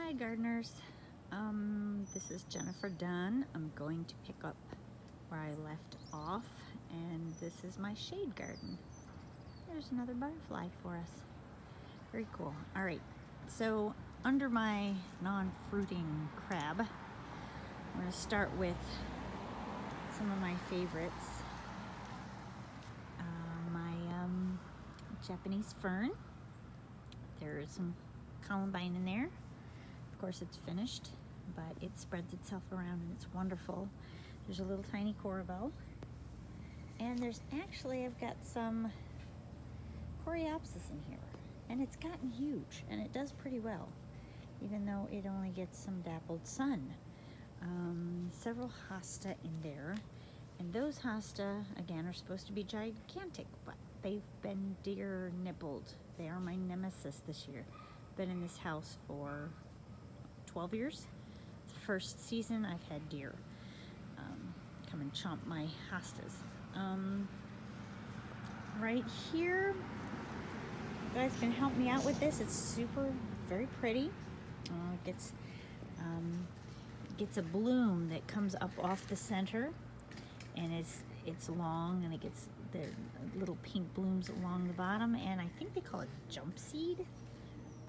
Hi gardeners, this is Jennifer Dunn. I'm going to pick up where I left off, and this is my shade garden. There's another butterfly for us. Very cool. All right, so under my non-fruiting crab, I'm going to start with some of my favorites. My Japanese fern. There's some columbine in there. Of course it's finished, but it spreads itself around and it's wonderful. There's a little tiny corbel, and there's actually, I've got some coreopsis in here, and it's gotten huge and it does pretty well, even though it only gets some dappled sun. Several hosta in there, and those hosta again are supposed to be gigantic, but they've been deer nibbled. They are my nemesis this year. Been in this house for 12 years. It's the first season I've had deer come and chomp my hostas. Right here, you guys can help me out with this. It's very pretty. It gets a bloom that comes up off the center, and it's long, and it gets the little pink blooms along the bottom, and I think they call it jump seed,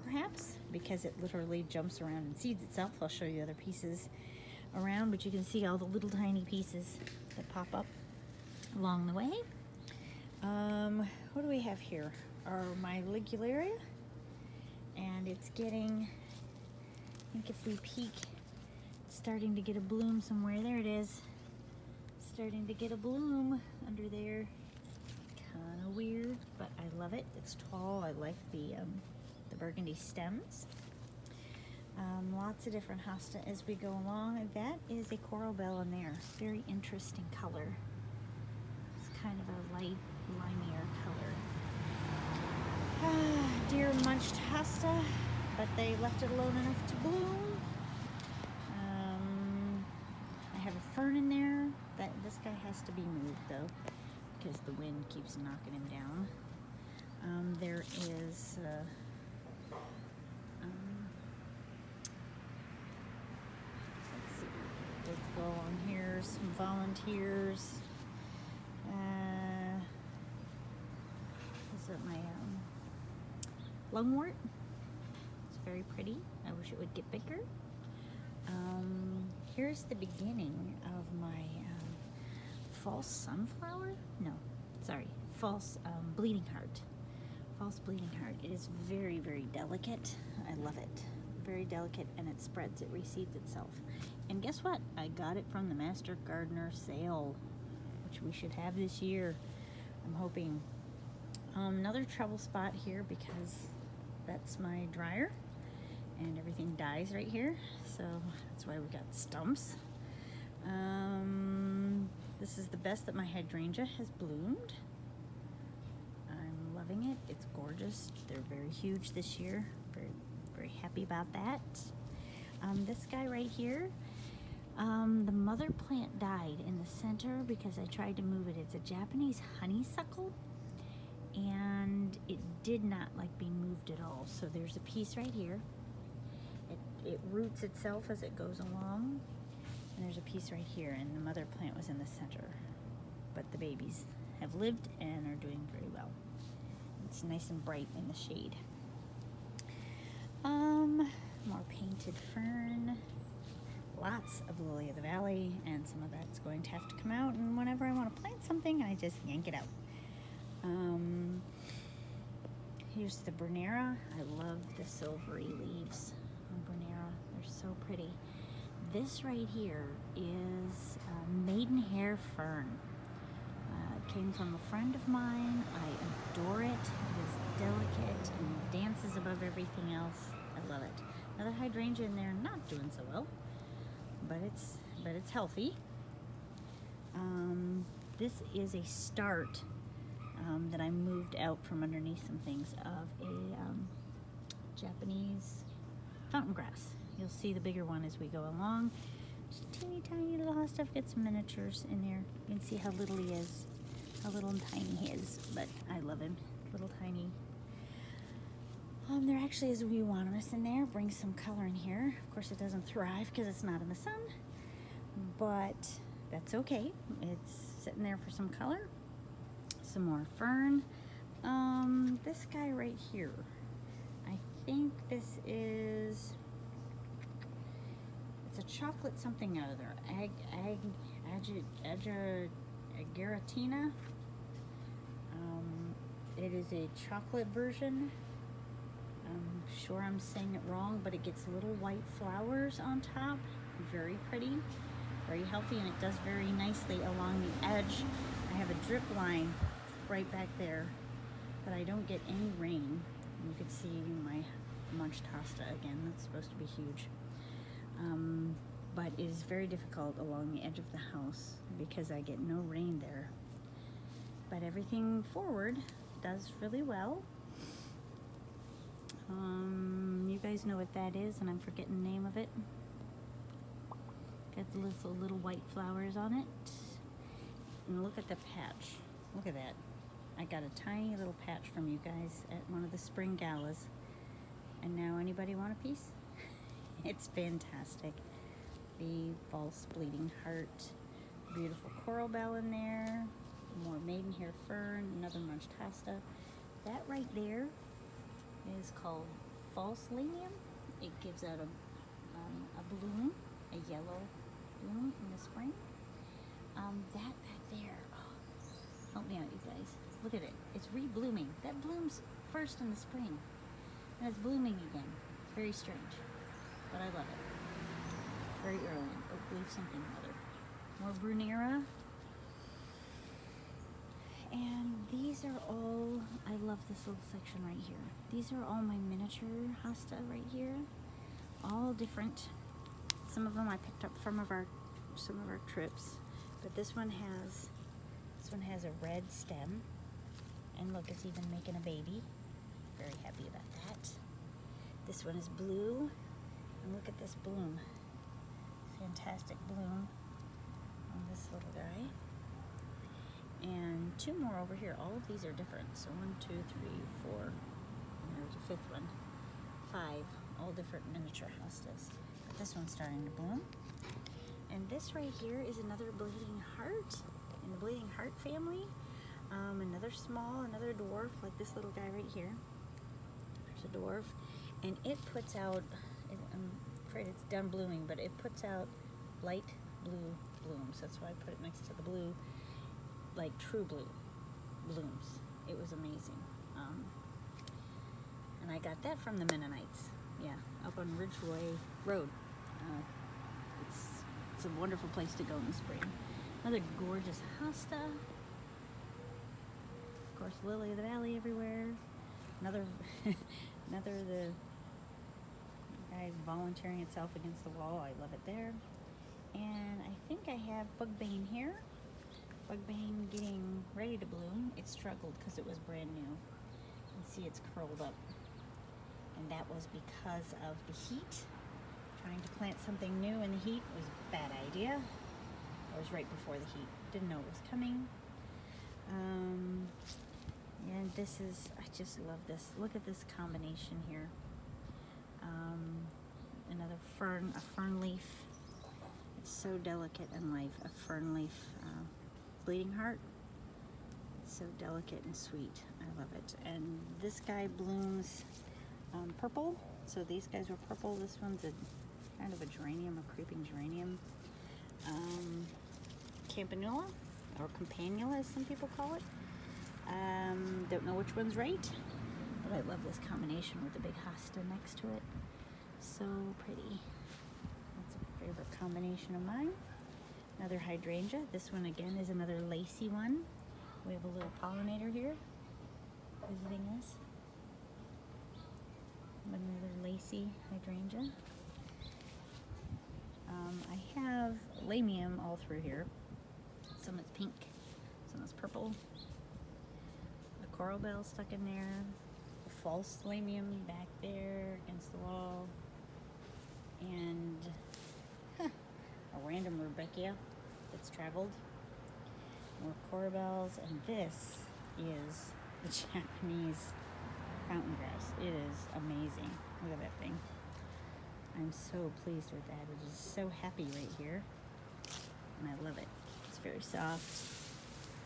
perhaps, because it literally jumps around and seeds itself. I'll show you other pieces around, but you can see all the little tiny pieces that pop up along the way. What do we have here? Are my Ligularia, and it's getting, I think if we peek, it's starting to get a bloom somewhere. There it is, starting to get a bloom under there. Kind of weird, but I love it. It's tall. I like the burgundy stems. Lots of different hosta as we go along. That is a coral bell in there. Very interesting color. It's kind of a light limier color. Deer munched hosta, but they left it alone enough to bloom. I have a fern in there. This guy has to be moved though, because the wind keeps knocking him down. There is let's see, let's go on here, some volunteers. These are my lungwort. It's very pretty. I wish it would get bigger. Here's the beginning of my false sunflower. No, sorry, false bleeding heart. False bleeding heart. It is very, very delicate. I love it. Very delicate, and it spreads. It reseeds itself. And guess what? I got it from the Master Gardener sale, which we should have this year, I'm hoping. Another trouble spot here, because that's my dryer, and everything dies right here, so that's why we got stumps. This is the best that my hydrangea has bloomed. I'm loving it. It's gorgeous. They're very huge this year. Very, very happy about that. This guy right here, the mother plant died in the center because I tried to move it. It's a Japanese honeysuckle, and it did not like being moved at all. So there's a piece right here. It roots itself as it goes along, and there's a piece right here, and the mother plant was in the center, but the babies have lived and are doing very well. It's nice and bright in the shade. More painted fern, lots of lily of the valley, and some of that's going to have to come out, and whenever I want to plant something, I just yank it out. Here's the Bernera. I love the silvery leaves on Bernera. They're so pretty. This right here is Maiden hair fern. It came from a friend of mine. I adore it. It is delicate and dances above everything else. I love it. Another hydrangea in there, not doing so well, but it's healthy. This is a start that I moved out from underneath some things of a Japanese fountain grass. You'll see the bigger one as we go along. Just teeny tiny little hosta. I've got some miniatures in there. You can see how little he is, how little and tiny he is, but I love him. Little tiny There actually is a euonymus in there. Brings some color in here. Of course, it doesn't thrive because it's not in the sun, but that's okay. It's sitting there for some color. Some more fern. This guy right here. I think this is. It's a chocolate something or other. Agaratina. It is a chocolate version. I'm sure I'm saying it wrong, but it gets little white flowers on top. Very pretty, very healthy, and it does very nicely along the edge. I have a drip line right back there, but I don't get any rain. You can see my munched hosta again. That's supposed to be huge. But it is very difficult along the edge of the house because I get no rain there. But everything forward does really well. You guys know what that is, and I'm forgetting the name of it. Got the little white flowers on it. And look at the patch. Look at that. I got a tiny little patch from you guys at one of the spring galas. And now anybody want a piece? It's fantastic. The false bleeding heart. Beautiful coral bell in there. More maiden hair fern. Another munched hosta. That right there is called false lanium. It gives out a bloom, a yellow bloom in the spring. That back there, oh, help me out, you guys. Look at it. It's reblooming. That blooms first in the spring, and it's blooming again. It's very strange, but I love it. Very early. Oak leaf something or other. More Brunera. And these are all, I love this little section right here. These are all my miniature hosta right here. All different. Some of them I picked up from some of our trips. But this one has a red stem. And look, it's even making a baby. Very happy about that. This one is blue. And look at this bloom. Fantastic bloom on this little guy. And two more over here. All of these are different. So 1, 2, 3, 4. And there's a fifth one. 5. All different miniature hostas. But this one's starting to bloom. And this right here is another bleeding heart in the bleeding heart family. Another small, another dwarf, like this little guy right here. There's a dwarf. And it puts out, I'm afraid it's done blooming, but it puts out light blue blooms. That's why I put it next to the blue. Like true blue blooms. It was amazing. And I got that from the Mennonites. Yeah, up on Ridgeway Road. It's a wonderful place to go in the spring. Another gorgeous hosta. Of course, lily of the valley everywhere. Another the guy volunteering itself against the wall. I love it there. And I think I have bugbane here. Bugbane getting ready to bloom. It struggled because it was brand new. You can see it's curled up. And that was because of the heat. Trying to plant something new in the heat was a bad idea. It was right before the heat. Didn't know it was coming. And this is, I just love this. Look at this combination here. Another fern, a fern leaf. It's so delicate in life. A fern leaf. Bleeding heart. It's so delicate and sweet. I love it. And this guy blooms purple. So these guys were purple. This one's a kind of a geranium, a creeping geranium. Campanula, or campanula as some people call it. Don't know which one's right, but I love this combination with the big hosta next to it. So pretty. That's a favorite combination of mine. Another hydrangea. This one again is another lacy one. We have a little pollinator here visiting us. Another lacy hydrangea. I have lamium all through here. Some is pink, some is purple. The coral bell stuck in there. The false lamium back there against the wall. And a random rudbeckia that's traveled. More coral bells, and this is the Japanese fountain grass. It is amazing. Look at that thing. I'm so pleased with that. It is so happy right here. And I love it. It's very soft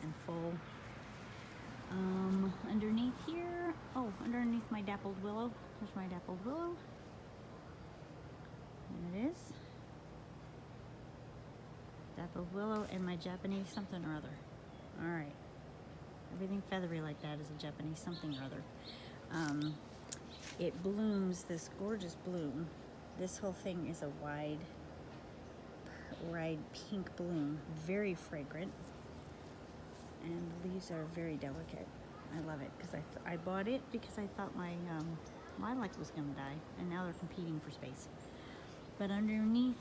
and full. Underneath here, underneath my dappled willow. There's my dappled willow. There it is. Dappled willow and my Japanese something or other. All right. Everything feathery like that is a Japanese something or other. It blooms this gorgeous bloom. This whole thing is a wide pink bloom, very fragrant, and the leaves are very delicate. I love it because I bought it because I thought my lilac was going to die, and now they're competing for space. But underneath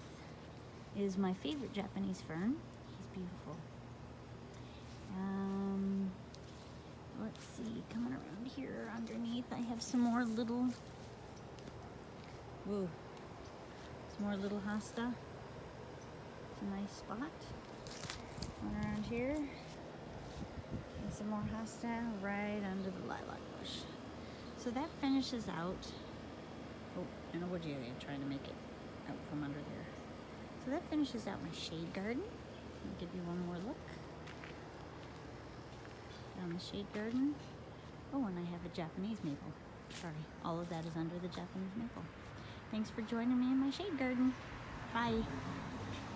is my favorite Japanese fern. He's beautiful. Let's see, coming around here underneath, I have some more little, some more little Hosta. It's a nice spot. One around here. And some more Hosta right under the lilac bush. So that finishes out. Oh, and a wood area trying to make it out from under there. So that finishes out my shade garden. I'll give you one more look. Down the shade garden. Oh, and I have a Japanese maple. Sorry, all of that is under the Japanese maple. Thanks for joining me in my shade garden. Bye.